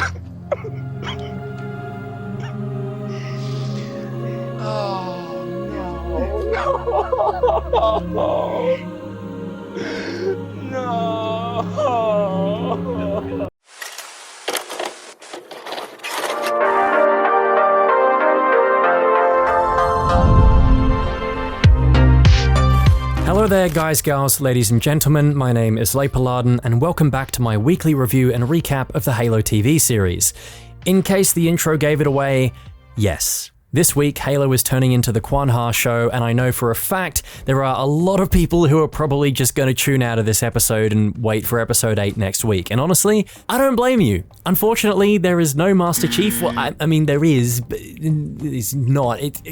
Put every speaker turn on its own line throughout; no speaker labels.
No.
Hello there guys, gals, ladies and gentlemen, my name is Leigh Paladin and welcome back to my weekly review and recap of the Halo TV series. In case the intro gave it away, yes. This week, Halo is turning into the Kwan show, and I know for a fact there are a lot of people who are probably just going to tune out of this episode and wait for episode 8 next week. And honestly, I don't blame you. Unfortunately, there is no Master Chief. Well, I mean, there is, but it's not. It's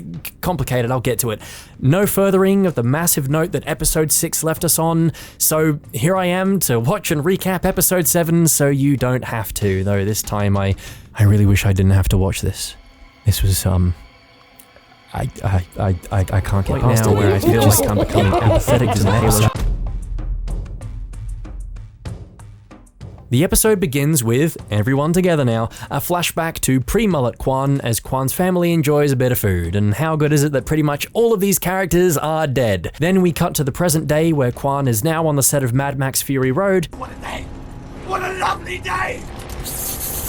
complicated, I'll get to it. No furthering of the massive note that episode 6 left us on, so here I am to watch and recap episode 7 so you don't have to, though this time I really wish I didn't have to watch this. This was, I can't get past it where I feel like I'm becoming apathetic to the Halo. The episode begins with, everyone together now, a flashback to pre-mullet Kwan as Kwan's family enjoys a bit of food, and how good is it that pretty much all of these characters are dead. Then we cut to the present day where Kwan is now on the set of Mad Max Fury Road.
What a day! What a lovely day!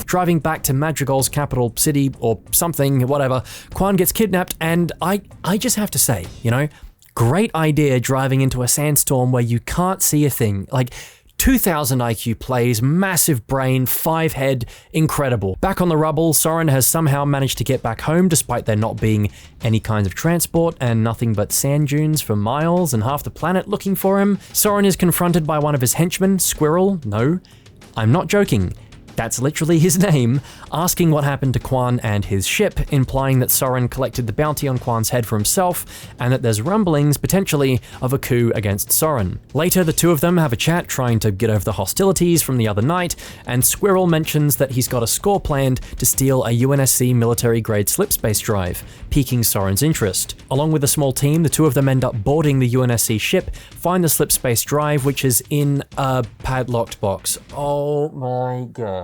Driving back to Madrigal's capital city or something, whatever. Kwan gets kidnapped and I just have to say, you know, great idea driving into a sandstorm where you can't see a thing. Like 2000 IQ plays, massive brain, 5 head, incredible. Back on the rubble, Soren has somehow managed to get back home despite there not being any kind of transport and nothing but sand dunes for miles and half the planet looking for him. Soren is confronted by one of his henchmen, Squirrel. No, I'm not joking. That's literally his name, asking what happened to Kwan and his ship, implying that Soren collected the bounty on Kwan's head for himself, and that there's rumblings, potentially, of a coup against Soren. Later, the two of them have a chat trying to get over the hostilities from the other night, and Squirrel mentions that he's got a score planned to steal a UNSC military-grade slipspace drive, piquing Soren's interest. Along with a small team, the two of them end up boarding the UNSC ship, find the slipspace drive, which is in a padlocked box. Oh my god.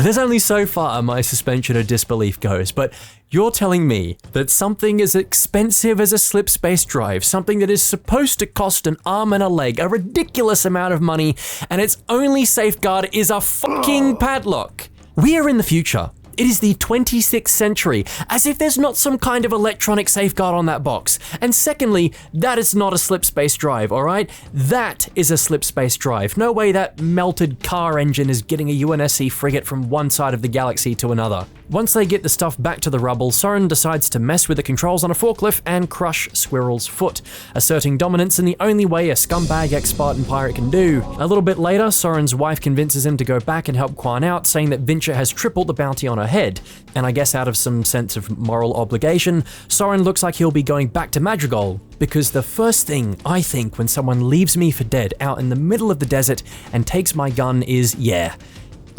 There's only so far my suspension of disbelief goes, but you're telling me that something as expensive as a slipspace drive, something that is supposed to cost an arm and a leg, a ridiculous amount of money, and its only safeguard is a fucking padlock. We are in the future. It is the 26th century, as if there's not some kind of electronic safeguard on that box. And secondly, that is not a slipspace drive, alright? That is a slipspace drive. No way that melted car engine is getting a UNSC frigate from one side of the galaxy to another. Once they get the stuff back to the rubble, Soren decides to mess with the controls on a forklift and crush Squirrel's foot, asserting dominance in the only way a scumbag ex-Spartan pirate can do. A little bit later, Soren's wife convinces him to go back and help Kwan out, saying that Vincha has tripled the bounty on her head, and I guess out of some sense of moral obligation, Soren looks like he'll be going back to Madrigal, because the first thing I think when someone leaves me for dead out in the middle of the desert and takes my gun is, yeah,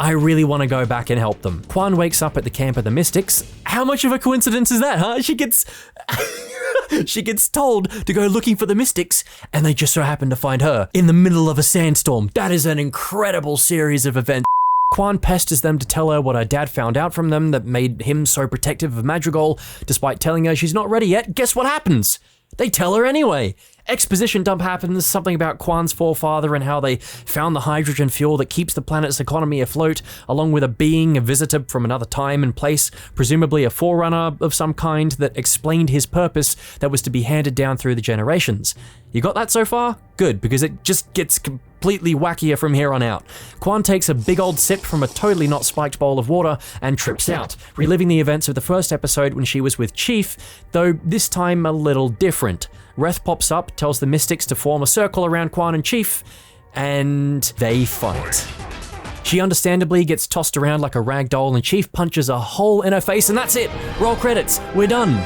I really want to go back and help them. Kwan wakes up at the camp of the Mystics. How much of a coincidence is that, huh? She gets told to go looking for the Mystics, and they just so happen to find her in the middle of a sandstorm. That is an incredible series of events. Kwan pesters them to tell her what her dad found out from them that made him so protective of Madrigal, despite telling her she's not ready yet. Guess what happens? They tell her anyway. Exposition dump happens, something about Kwan's forefather and how they found the hydrogen fuel that keeps the planet's economy afloat, along with a visitor from another time and place, presumably a forerunner of some kind that explained his purpose that was to be handed down through the generations. You got that so far? Good, because it just gets completely wackier from here on out. Kwan takes a big old sip from a totally not spiked bowl of water and trips out, reliving the events of the first episode when she was with Chief, though this time a little different. Reth pops up, tells the Mystics to form a circle around Kwan and Chief, and they fight. She understandably gets tossed around like a rag doll and Chief punches a hole in her face, and that's it! Roll credits, we're done!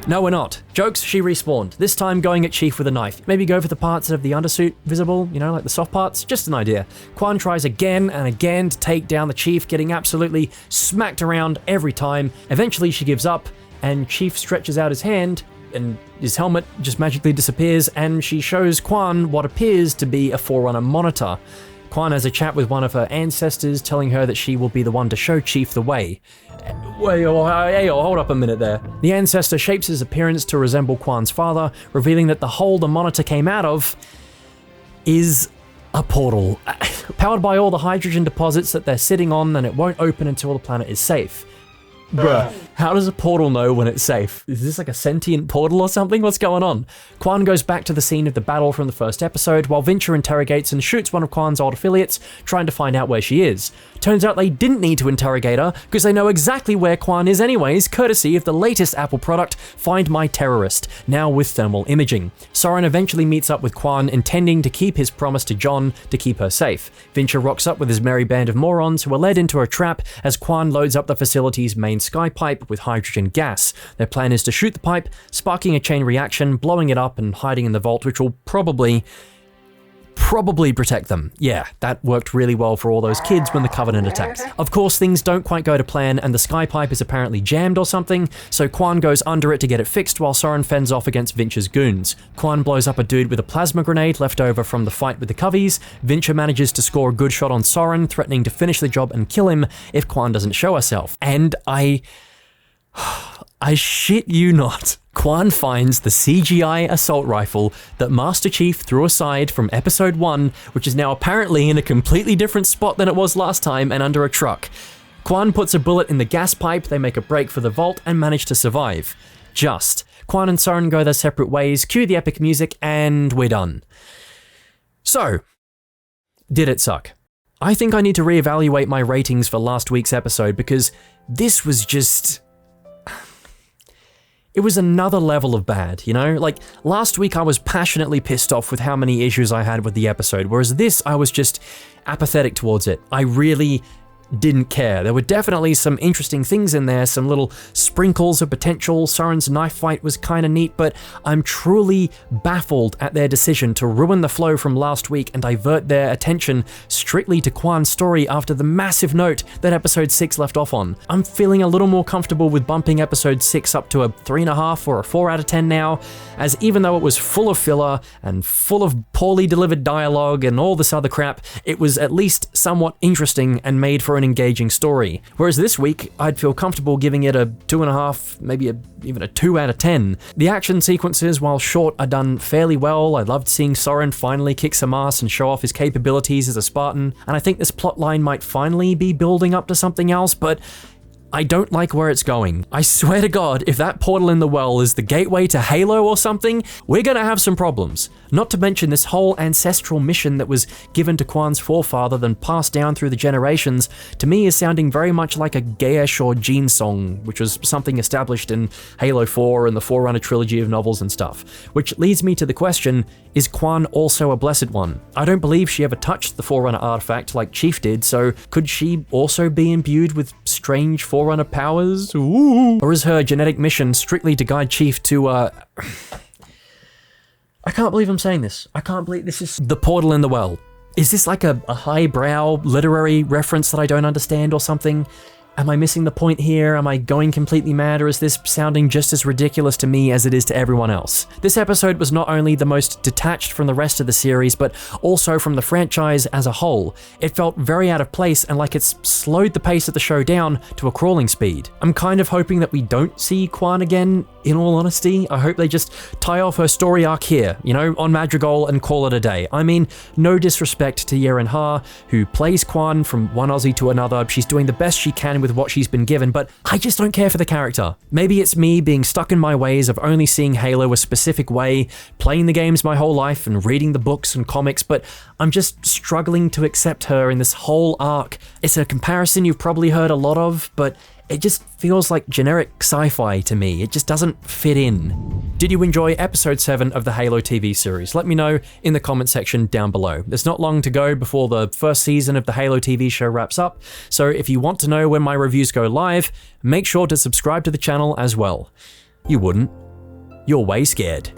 No, we're not. Jokes, she respawned, this time going at Chief with a knife. Maybe go for the parts of the undersuit visible, you know, like the soft parts, just an idea. Kwan tries again and again to take down the Chief, getting absolutely smacked around every time. Eventually she gives up, and Chief stretches out his hand, and his helmet just magically disappears, and she shows Kwan what appears to be a Forerunner monitor. Kwan has a chat with one of her ancestors, telling her that she will be the one to show Chief the way. Wait, hey, hold up a minute there. The ancestor shapes his appearance to resemble Kwan's father, revealing that the hole the monitor came out of is a portal, powered by all the hydrogen deposits that they're sitting on, and it won't open until the planet is safe. Bruh, how does a portal know when it's safe? Is this like a sentient portal or something? What's going on? Kwan goes back to the scene of the battle from the first episode, while Vincher interrogates and shoots one of Kwan's old affiliates, trying to find out where she is. Turns out they didn't need to interrogate her, because they know exactly where Kwan is anyways, courtesy of the latest Apple product, Find My Terrorist, now with thermal imaging. Soren eventually meets up with Kwan, intending to keep his promise to John to keep her safe. Vincher rocks up with his merry band of morons, who are led into a trap as Kwan loads up the facility's main sky pipe with hydrogen gas. Their plan is to shoot the pipe, sparking a chain reaction, blowing it up and hiding in the vault, which will probably protect them. Yeah, that worked really well for all those kids when the Covenant attacked. Of course, things don't quite go to plan, and the sky pipe is apparently jammed or something, so Kwan goes under it to get it fixed while Soren fends off against Vincher's goons. Kwan blows up a dude with a plasma grenade left over from the fight with the Coveys. Vincher manages to score a good shot on Soren, threatening to finish the job and kill him if Kwan doesn't show herself. And I shit you not, Kwan finds the CGI assault rifle that Master Chief threw aside from episode 1, which is now apparently in a completely different spot than it was last time and under a truck. Kwan puts a bullet in the gas pipe, they make a break for the vault and manage to survive. Just. Kwan and Soren go their separate ways, cue the epic music, and we're done. So, did it suck? I think I need to reevaluate my ratings for last week's episode, because this was just... it was another level of bad, you know? Like, last week I was passionately pissed off with how many issues I had with the episode, whereas this, I was just apathetic towards it. I really didn't care. There were definitely some interesting things in there, some little sprinkles of potential. Soren's knife fight was kinda neat, but I'm truly baffled at their decision to ruin the flow from last week and divert their attention strictly to Kwan's story after the massive note that episode 6 left off on. I'm feeling a little more comfortable with bumping episode 6 up to a 3.5 or a 4 out of 10 now, as even though it was full of filler and full of poorly delivered dialogue and all this other crap, it was at least somewhat interesting and made for an engaging story. Whereas this week, I'd feel comfortable giving it a 2.5, maybe even a 2 out of 10. The action sequences, while short, are done fairly well. I loved seeing Soren finally kick some ass and show off his capabilities as a Spartan, and I think this plotline might finally be building up to something else, but I don't like where it's going. I swear to God, if that portal in the well is the gateway to Halo or something, we're gonna have some problems. Not to mention this whole ancestral mission that was given to Kwan's forefather then passed down through the generations, to me is sounding very much like a Gaesh or Jean song, which was something established in Halo 4 and the Forerunner trilogy of novels and stuff. Which leads me to the question, is Kwan also a Blessed One? I don't believe she ever touched the Forerunner artifact like Chief did, so could she also be imbued with strange Forerunner powers? Ooh. Or is her genetic mission strictly to guide Chief to, I can't believe I'm saying this. I can't believe this is the portal in the well. Is this like a highbrow literary reference that I don't understand or something? Am I missing the point here? Am I going completely mad, or is this sounding just as ridiculous to me as it is to everyone else? This episode was not only the most detached from the rest of the series, but also from the franchise as a whole. It felt very out of place and like it's slowed the pace of the show down to a crawling speed. I'm kind of hoping that we don't see Kwan again, in all honesty. I hope they just tie off her story arc here, you know, on Madrigal and call it a day. I mean, no disrespect to Yeren Ha, who plays Kwan from one Aussie to another. She's doing the best she can with what she's been given, but I just don't care for the character. Maybe it's me being stuck in my ways of only seeing Halo a specific way, playing the games my whole life and reading the books and comics, but I'm just struggling to accept her in this whole arc. It's a comparison you've probably heard a lot of, but it just feels like generic sci-fi to me. It just doesn't fit in. Did you enjoy episode 7 of the Halo TV series? Let me know in the comment section down below. There's not long to go before the first season of the Halo TV show wraps up, so if you want to know when my reviews go live, make sure to subscribe to the channel as well. You wouldn't. You're way scared.